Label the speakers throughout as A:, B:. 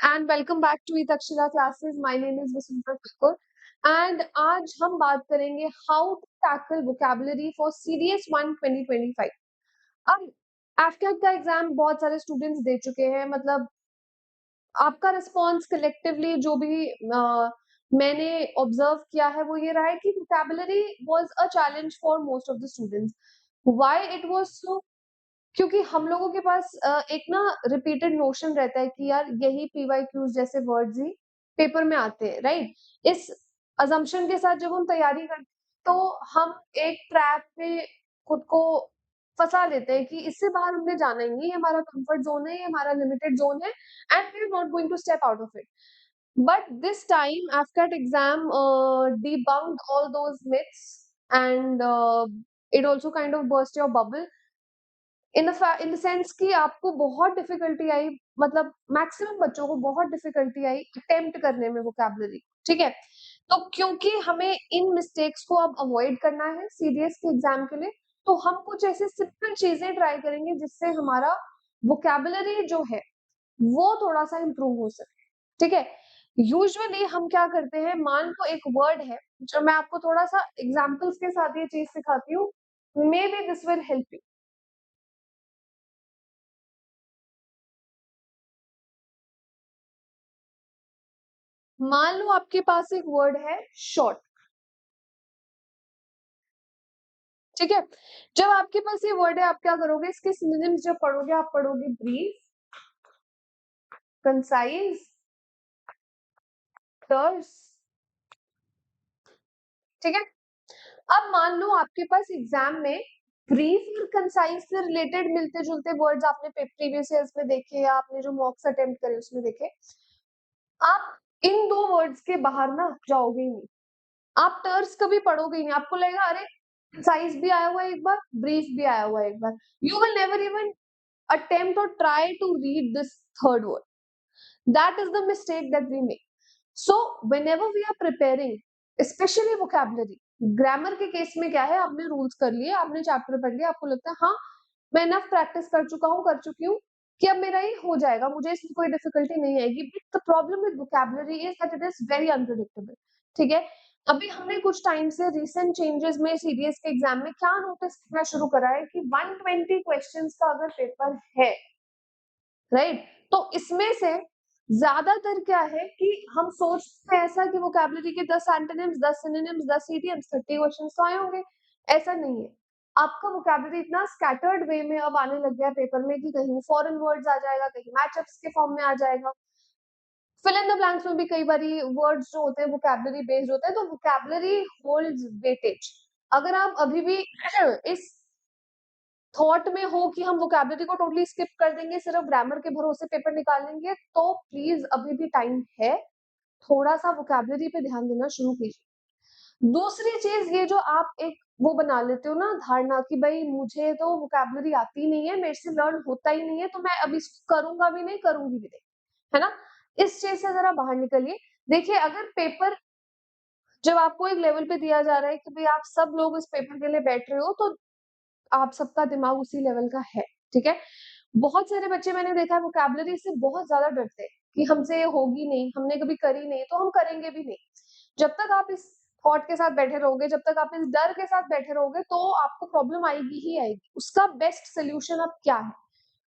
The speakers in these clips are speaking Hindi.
A: And welcome back to Takshashila classes. My name is Vasundhara Thakur and आज हम बात करेंगे how to tackle vocabulary for CDS 1 2025। अब एफकेट का एग्जाम बहुत सारे स्टूडेंट्स दे चुके हैं। मतलब आपका रिस्पॉन्स कलेक्टिवली जो भी मैंने ऑब्जर्व किया है वो ये रहा है कि vocabulary was a challenge for most of the students. Why it was so? क्योंकि हम लोगों के पास एक ना रिपीटेड नोशन रहता है कि यार यही पीवाईक्यूज जैसे वर्ड्स ही पेपर में आते हैं, राइट? इस अजम्पशन के साथ जब हम तैयारी करते हैं तो हम एक ट्रैप में खुद को फंसा लेते हैं कि इससे बाहर हमने जाना ही नहीं, ये हमारा कंफर्ट जोन है, ये हमारा लिमिटेड जोन है and we are not going to step out of it. But this time, AFCAT exam debunked all those myths and it also kind of burst your bubble in the sense कि आपको बहुत डिफिकल्टी आई। मतलब मैक्सिमम बच्चों को बहुत डिफिकल्टी आई अटेम्प्ट करने में वोकैबुलरी, ठीक है? तो क्योंकि हमें इन मिस्टेक्स को अब अवॉइड करना है सीडीएस के एग्जाम के लिए, तो हम कुछ ऐसे सिंपल चीजें ट्राई करेंगे जिससे हमारा वोकैबुलरी जो है वो थोड़ा सा इम्प्रूव हो सके, ठीक है? यूजुअली हम क्या करते हैं, मान लो एक वर्ड है जो मैं आपको थोड़ा सा एग्जाम्पल्स के साथ ये चीज सिखाती हूँ, may be this will help you. मान लो आपके पास एक वर्ड है शॉर्ट, ठीक है? जब आपके पास ये वर्ड है आप क्या करोगे, इसके सिनोनिम्स जब पढ़ोगे आप पढ़ोगे ब्रीफ, कंसाइज, टर्स, ठीक है? अब मान लो आपके पास एग्जाम में ब्रीफ और कंसाइज से रिलेटेड मिलते जुलते वर्ड्स आपने प्रीवियस ईयर्स में देखे या आपने जो मॉक्स अटेम्प्ट करे उसमें देखे, आप इन दो वर्ड्स के बाहर ना जाओगे ही नहीं। आप टर्स कभी पढ़ोगे ही नहीं, आपको लगेगा अरे कंसाइज भी आया हुआ है एक बार, ब्रीफ भी आया हुआ है एक बार। You will never even attempt or try to read this third word. That is the mistake that we make. So whenever we are preparing, especially vocabulary, grammar के केस में क्या है, आपने रूल्स कर लिए, आपने चैप्टर पढ़ लिया, आपको लगता है हाँ मैं इनफ प्रैक्टिस कर चुका हूँ, कर चुकी हूँ कि अब मेरा ये हो जाएगा, मुझे इसमें कोई डिफिकल्टी नहीं आएगी। But the problem with vocabulary is that it is very unpredictable, ठीक है? अभी हमने कुछ टाइम से रिसेंट चेंजेस में सीडीएस के एग्जाम में क्या नोटिस करना शुरू करा है कि 120 क्वेश्चंस का अगर पेपर है, राइट, तो इसमें से ज्यादातर क्या है कि हम सोचते हैं ऐसा कि वोकैबुलरी के 10 एंटोनिम्स, 10 सिनोनिम्स, 10 इडियम्स, 30 क्वेश्चंस तो आए होंगे। ऐसा नहीं है। आपका वोकैबुलरी इतना स्कैटर्ड वे में अब आने लग गया पेपर में कि कहीं फॉरेन वर्ड्स आ जाएगा, कहीं मैचअप्स के फॉर्म में आ जाएगा। फिल इन द ब्लैंक्स में भी कई बारी वर्ड्स जो होते हैं वोकैबुलरी बेस्ड होते हैं, तो वोकैबुलरी होल्ड्स वेटेज। अगर आप अभी भी इस थॉट में हो कि हम वोकैबुलरी को टोटली स्किप कर देंगे, सिर्फ ग्रामर के भरोसे पेपर निकाल लेंगे, तो प्लीज अभी भी टाइम है, थोड़ा सा वोकैबुलरी पे ध्यान देना शुरू कीजिए। दूसरी चीज, ये जो आप एक वो बना लेते हो ना धारणा कि भाई मुझे तो वोकैबुलरी आती नहीं है, मेरे से लर्न होता ही नहीं है, तो मैं अभी करूंगा भी नहीं, करूंगी भी नहीं, है ना? इस चीज से जरा बाहर निकलिए। देखिए, अगर पेपर जब आपको एक लेवल पे दिया जा रहा है कि भाई आप सब लोग इस पेपर के लिए बैठ रहे हो, तो आप सबका दिमाग उसी लेवल का है, ठीक है? बहुत सारे बच्चे मैंने देखा है वोकैबुलरी से बहुत ज्यादा डरते हैं कि हमसे ये होगी नहीं, हमने कभी करी नहीं, तो हम करेंगे भी नहीं। जब तक आप इस थॉट के साथ बैठे रहोगे, जब तक आप इस डर के साथ बैठे रहोगे, तो आपको प्रॉब्लम आएगी ही आएगी। उसका बेस्ट सोल्यूशन अब क्या है?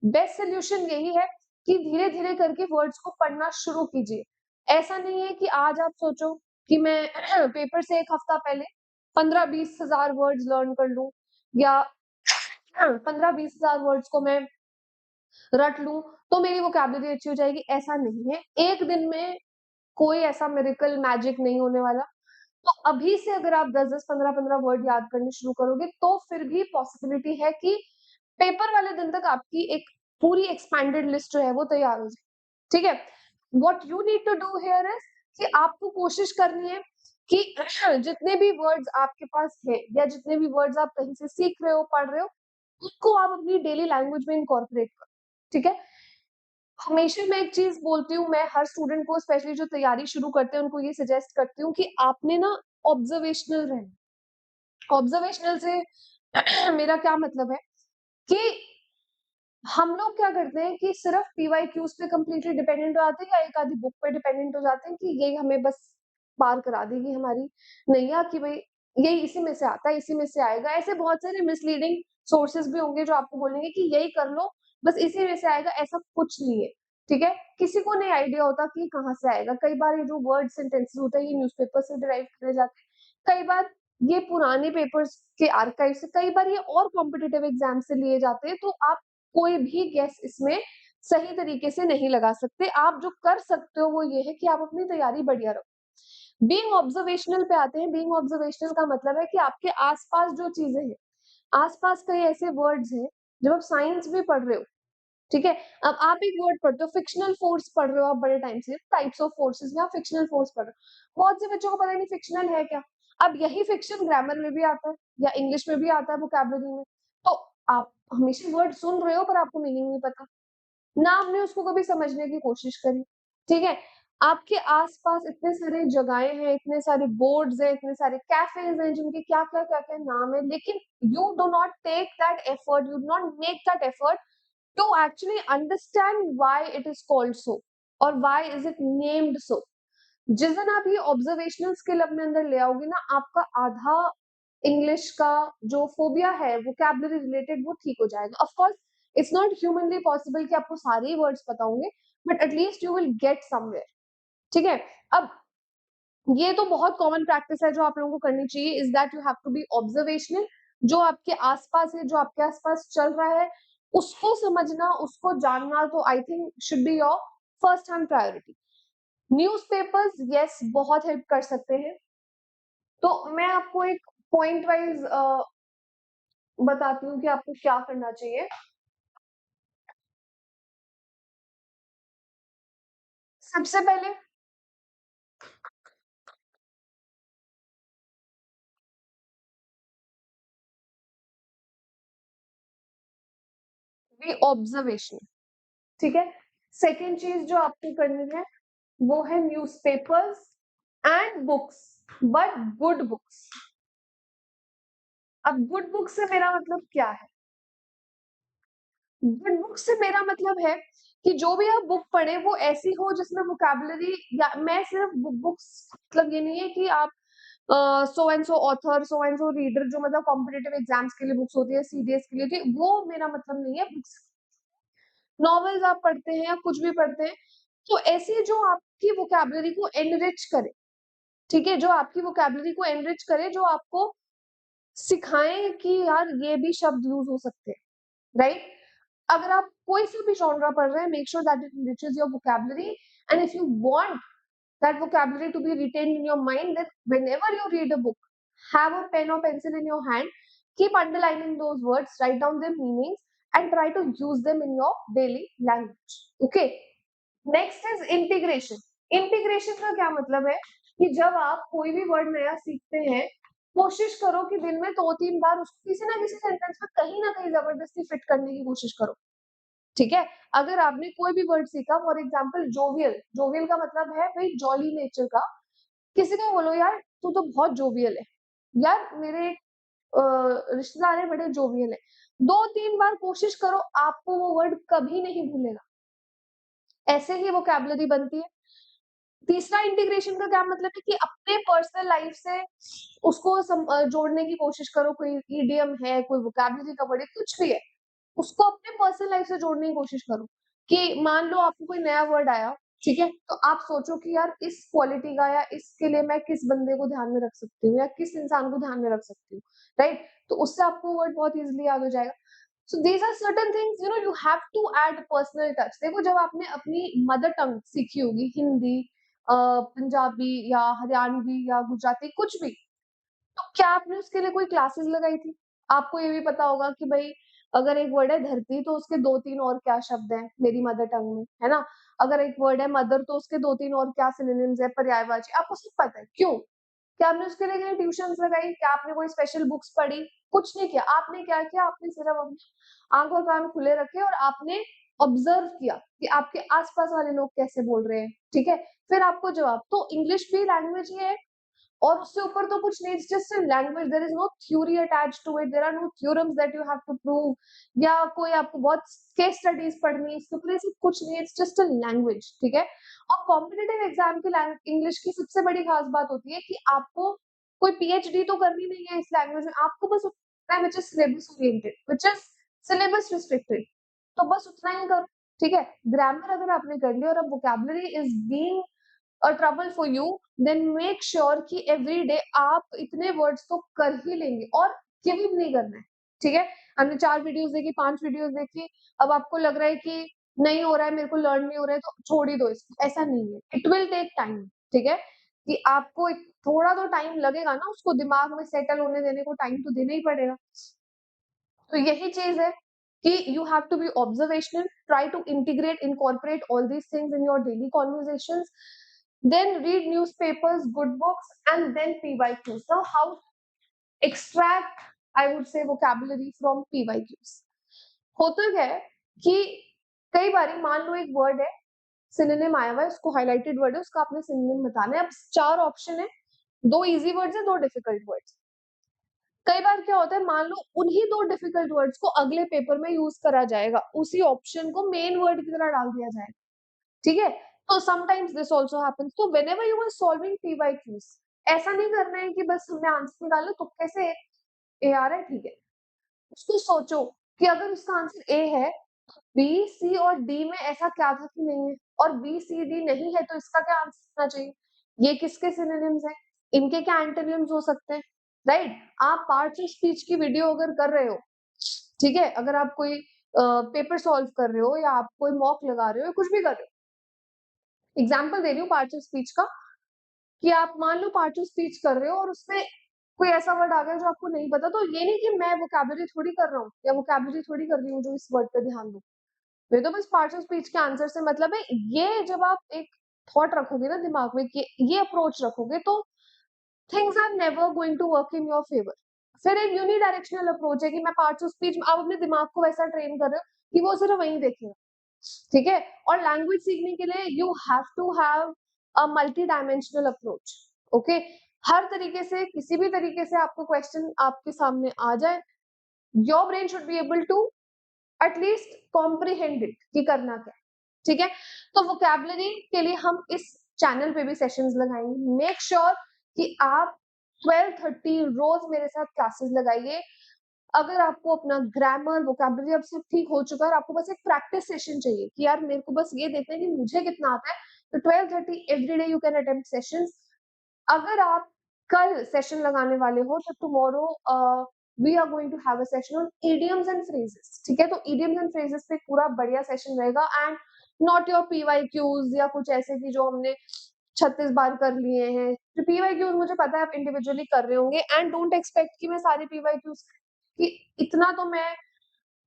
A: बेस्ट सोल्यूशन यही है कि धीरे धीरे करके वर्ड्स को पढ़ना शुरू कीजिए। ऐसा नहीं है कि आज आप सोचो कि मैं पेपर से एक हफ्ता पहले 15-20 हजार वर्ड्स लर्न कर लूं, या 15-20 हजार वर्ड्स को मैं रट लूं तो मेरी वोकैबुलरी अच्छी हो जाएगी। ऐसा नहीं है, एक दिन में कोई ऐसा मिरेकल मैजिक नहीं होने वाला। तो अभी से अगर आप 10-10, 15-15 वर्ड याद करने शुरू करोगे, तो फिर भी पॉसिबिलिटी है कि पेपर वाले दिन तक आपकी एक पूरी एक्सपैंडेड लिस्ट जो है वो तैयार हो जाए, ठीक है? What you need to do here is कि आपको कोशिश करनी है कि जितने भी वर्ड्स आपके पास है या जितने भी वर्ड्स आप कहीं से सीख रहे हो, पढ़ रहे हो, उसको आप अपनी डेली लैंग्वेज में इनकॉर्पोरेट करो, ठीक है? हमेशा मैं एक चीज बोलती हूँ, मैं हर स्टूडेंट को स्पेशली जो तैयारी शुरू करते हैं उनको ये सजेस्ट करती हूँ कि आपने ना ऑब्जर्वेशनल रहना। ऑब्जर्वेशनल से मेरा क्या मतलब है कि हम लोग क्या करते हैं कि सिर्फ पीवाईक्यूज पे कंप्लीटली डिपेंडेंट हो जाते हैं या एक आधी बुक पे डिपेंडेंट हो जाते हैं कि यही हमें बस पार करा देगी हमारी नैया कि भाई यही इसी में से आता है, इसी में से आएगा। ऐसे बहुत सारे मिसलीडिंग सोर्सेस भी होंगे जो आपको बोलेंगे कि यही कर लो, बस इसी में से आएगा, ऐसा कुछ नहीं है। ठीक है, किसी को नहीं आइडिया होता कि कहाँ से आएगा। कई बार ये जो वर्ड सेंटेंसेस होते हैं ये न्यूज़पेपर से डिराइव करे जाते हैं, कई बार ये पुराने पेपर्स के आर्काइव से, कई बार ये और कॉम्पिटिटिव एग्जाम से लिए जाते हैं। तो आप कोई भी गेस इसमें सही तरीके से नहीं लगा सकते। आप जो कर सकते हो वो ये है कि आप अपनी तैयारी बढ़िया रखो। बीइंग ऑब्जर्वेशनल पे आते हैं। बीइंग ऑब्जर्वेशनल का मतलब है कि आपके आसपास जो चीजें हैं, आसपास कई ऐसे वर्ड्स हैं, जब आप साइंस भी पढ़ रहे हो, ठीक है, अब आप एक वर्ड पढ़ते हो, फिक्शनल फोर्स पढ़ रहे हो आप बड़े टाइम से, टाइप्स ऑफ फोर्सेस में आप फिक्शनल फोर्स पढ़ रहे हो, बहुत से बच्चों को पता नहीं फिक्शनल है क्या। अब यही फिक्शन ग्रामर में भी आता है या इंग्लिश में भी आता है, वोकैबुलरी में। तो आप हमेशा वर्ड सुन रहे हो पर आपको मीनिंग नहीं पता, ना आपने उसको कभी समझने की कोशिश करी। ठीक है, आपके आसपास इतने सारे जगहें हैं, इतने सारे बोर्ड्स हैं, इतने सारे कैफेज हैं जिनके क्या क्या क्या क्या नाम है, लेकिन you do not take that effort, you do not make that effort to actually understand why it is called so और why is it named so। जिस दिन आप ये ऑब्जर्वेशनल स्किल अपने अंदर ले आओगे ना, आपका आधा इंग्लिश का जो फोबिया है वोकैबुलरी रिलेटेड वो ठीक हो जाएगा। Of course it's not humanly possible कि आपको सारे ही वर्ड्स पता होंगे, but at least you will get somewhere. ठीक है, अब ये तो बहुत कॉमन प्रैक्टिस है जो आप लोगों को करनी चाहिए, is that you have to be observational. जो आपके आसपास है, जो आपके आसपास चल रहा है, उसको समझना, उसको जानना, तो I think should be your first hand priority. Newspapers yes बहुत हेल्प कर सकते हैं। तो मैं आपको एक पॉइंट वाइज बताती हूँ कि आपको क्या करना चाहिए। सबसे पहले बी ऑब्जर्वेशन। ठीक है, सेकेंड चीज जो आपको करनी है वो है newspapers and books, but good books. अब गुड बुक से मेरा मतलब क्या है? गुड बुक से मेरा मतलब है कि जो भी आप बुक पढ़े वो ऐसी हो जिसमें वोकैबुलरी, या मैं सिर्फ बुक्स मतलब ये नहीं है कि आप so and so author, so and so reader, जो मतलब कॉम्पिटिटिव एग्जाम्स के लिए बुक्स होती है, सीडीएस के लिए थी, वो मेरा मतलब नहीं है। बुक्स, नॉवेल्स आप पढ़ते हैं या कुछ भी पढ़ते हैं, तो ऐसी जो आपकी वोकैबुलरी को एनरिच करे। ठीक है, जो आपकी वोकैबुलरी को एनरिच करे, जो आपको सिखाएं कि यार ये भी शब्द यूज हो सकते हैं, राइट। अगर आप कोई सा भी जॉनरा पढ़ रहे हैं, make sure that it enriches your vocabulary, and if you want that vocabulary to be retained in your mind, then whenever you read a book, have a pen or pencil in your hand, keep underlining those words, write down their meanings, and try to use them in your daily language। Okay, next is integration. Integration का क्या मतलब है कि जब आप कोई भी वर्ड नया सीखते हैं, कोशिश करो कि दिन में 2-3 बार उसको किसी ना किसी सेंटेंस में कहीं ना कहीं जबरदस्ती फिट करने की कोशिश करो। ठीक है, अगर आपने कोई भी वर्ड सीखा, फॉर एग्जाम्पल जोवियल, जोवियल का मतलब है भाई जॉली नेचर का। किसी को बोलो यार तू तो बहुत जोवियल है, यार मेरे रिश्तेदार है बड़े जोवियल है, 2-3 बार कोशिश करो, आपको वो वर्ड कभी नहीं भूलेगा। ऐसे ही वोकैबुलरी बनती है। तीसरा इंटीग्रेशन का क्या मतलब है कि अपने पर्सनल लाइफ से उसको जोड़ने की कोशिश करो। कोई इडियम है, कोई वोकैबुलरी का वर्ड है, कुछ भी है, उसको अपने पर्सनल लाइफ से जोड़ने की कोशिश करो। कि मान लो आपको कोई नया वर्ड आया, ठीक है, तो आप सोचो कि यार इस क्वालिटी का या इसके लिए मैं किस बंदे को ध्यान में रख सकती हूँ या किस इंसान को ध्यान में रख सकती हूँ, राइट। तो उससे आपको वर्ड बहुत इजीली याद हो जाएगा। So these are certain things, you have to add personal touch. देखो जब आपने अपनी मदर टंग सीखी होगी, हिंदी, पंजाबी या हरियाणवी या गुजराती कुछ भी, तो क्या आपने उसके लिए कोई क्लासेस लगाई थी? आपको ये भी पता होगा कि भाई अगर एक वर्ड है धरती तो उसके 2-3 और क्या शब्द हैं मेरी मदर टंग में, है ना? अगर एक वर्ड है मदर तो उसके 2-3 और क्या सिनोनिम्स है, पर्यायवाची, आपको सब पता है। क्यों? क्या आपने उसके लिए कहीं ट्यूशंस लगाई? क्या आपने कोई स्पेशल बुक्स पढ़ी? कुछ नहीं किया। आपने क्या किया? आपने सिर्फ अपने आँख और कान खुले रखे और आपने ऑब्जर्व किया कि आपके आस-पास वाले लोग कैसे बोल रहे हैं, ठीक है? फिर आपको जवाब। तो इंग्लिश भी लैंग्वेज ही है, और उससे ऊपर तो कुछ नहीं, just a language, there is no theory attached to it, there are no theorems that you have to prove, या कोई आपको बहुत केस स्टडीज पढ़नी है, इसके ऊपर ऐसे कुछ नहीं, इट्स जस्ट अ लैंग्वेज, ठीक है। और कॉम्पिटिटिव एग्जाम की इंग्लिश की सबसे बड़ी खास बात होती है कि आपको कोई पीएचडी तो करनी नहीं है इस लैंग्वेज में, आपको बस उतना है, which is syllabus oriented, which is syllabus restricted, तो बस उतना ही करो, ठीक है। ग्रामर अगर आपने कर लिया और अब vocabulary is being a trouble for you, then make sure कि एवरी डे आप इतने वर्ड्स तो कर ही लेंगे, और गिव अप नहीं करना है, ठीक है। हमने 4 वीडियोस देखी, 5 वीडियोस देखी, अब आपको लग रहा है कि नहीं हो रहा है, मेरे को लर्न नहीं हो रहा है, तो छोड़ ही दो इसको, ऐसा नहीं है, इट विल टेक टाइम, ठीक है। कि आपको थोड़ा तो टाइम लगेगा ना, उसको दिमाग में सेटल होने देने को टाइम तो देना ही पड़ेगा। तो यही चीज है कि you have to be observational, try to integrate incorporate all these things in your daily conversations, then read newspapers, good books, and then PYQs. Now, how extract, I would say, vocabulary from PYQs? होता क्या है कि कई बार मान लो एक वर्ड है, सिनोनिम आया हुआ है, उसको हाईलाइटेड वर्ड है, उसका आपने सिनोनिम बताना है। अब 4 ऑप्शन है, 2 इजी वर्ड्स है, 2 डिफिकल्ट वर्ड्स। कई बार क्या होता है, मान लो उन्हीं 2 डिफिकल्ट वर्ड्स को अगले पेपर में यूज करा जाएगा, उसी ऑप्शन को मेन वर्ड की तरह डाल दिया जाएगा, ठीक है। तो समटाइम्स दिस आल्सो हैपेंस। तो whenever you are solving PYQs, ऐसा नहीं करना है कि बस हमने आंसर निकाला तुक्के से ए आ रहा है, ठीक है। उसको सोचो कि अगर उसका आंसर ए है, बी, सी और डी में ऐसा क्या था कि नहीं है, और बी, सी, डी नहीं है, तो इसका क्या आंसर होना चाहिए, ये किसके सिनोनिम्स हैं, इनके क्या एंटोनिम्स हो सकते हैं, राइट। आप पार्ट्स ऑफ स्पीच की वीडियो अगर कर रहे हो, ठीक है, अगर आप कोई पेपर सॉल्व कर रहे हो, या आप कोई मॉक लगा रहे हो, कुछ भी कर रहे हो, एग्जाम्पल दे रही हूँ पार्ट्स ऑफ स्पीच का, कि आप मान लो पार्ट ऑफ स्पीच कर रहे हो और उसमें कोई ऐसा वर्ड आ गया जो आपको नहीं पता, तो ये नहीं कि मैं वोकैबुलरी थोड़ी कर रहा हूँ या वोकैबुलरी थोड़ी कर रही हूँ जो इस वर्ड पे ध्यान दो, ये तो बस पार्ट ऑफ स्पीच के आंसर से मतलब है। ये जब आप एक थॉट रखोगे ना दिमाग में, कि ये अप्रोच रखोगे, तो things are never going to work in your favour. फिर एक यूनिडायरेक्शनल अप्रोच है कि मैं पार्ट्स ऑफ स्पीच, आप अपने दिमाग को वैसा ट्रेन कर रहे हो कि वो सिर्फ वहीं देखेगा, ठीक है। और लैंग्वेज सीखने के लिए you have to have a multi dimensional approach, okay. हर तरीके से, किसी भी तरीके से आपको क्वेश्चन आपके सामने आ जाए, your brain should be able to at least comprehend it कि करना क्या, ठीक है। तो वोकैबुलरी के लिए हम इस चैनल पे भी सेशंस लगाएंगे। मेक श्योर कि आप 12:30 रोज मेरे साथ क्लासेस लगाइए। अगर आपको अपना ग्रामर, वोकैबुलरी अब सब ठीक हो चुका है और आपको बस एक प्रैक्टिस सेशन चाहिए कि यार मेरे को बस ये देखना है कि मुझे कितना आता है, तो 12:30 every day you can attempt sessions. अगर आप कल सेशन लगाने वाले हो, तो tomorrow we are going to have a session on idioms and phrases, ठीक है। तो इडियम्स एंड फ्रेजेस पे पूरा बढ़िया सेशन रहेगा, एंड नॉट योर पीवाईक्यूज या कुछ ऐसे की जो हमने 36 बार कर लिए हैं। तो पीवाईक्यूज मुझे पता है आप इंडिविजुअली कर रहे होंगे, एंड डोंट एक्सपेक्ट कि मैं सारी पीवाईक्यूज, कि इतना तो मैं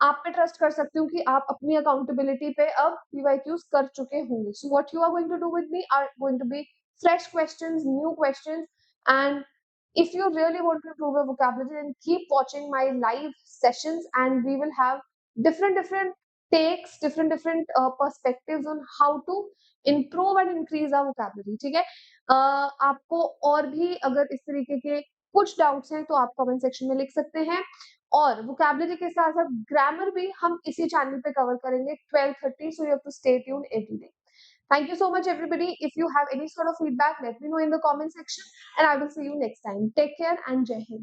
A: आप पे ट्रस्ट कर सकती हूँ कि आप अपनी अकाउंटेबिलिटी पे अब पीवाईक्यूज कर चुके होंगे। So what you are going to do with me are going to be fresh questions, new questions, and if you really want to improve your vocabulary, then keep watching my live sessions, and we will have different takes, different perspectives on how to improve and increase our vocabulary, ठीक है। आपको और भी अगर इस तरीके के कुछ डाउट्स हैं तो आप कमेंट सेक्शन में लिख सकते हैं, और वोकैबुलरी के साथ साथ ग्रामर भी हम इसी चैनल पे कवर करेंगे 12:30, so you have to stay tuned every day. Thank you so much, everybody. If you have any sort of feedback, let me know in the comment section, and I will see you next time. Take care and Jai Hind.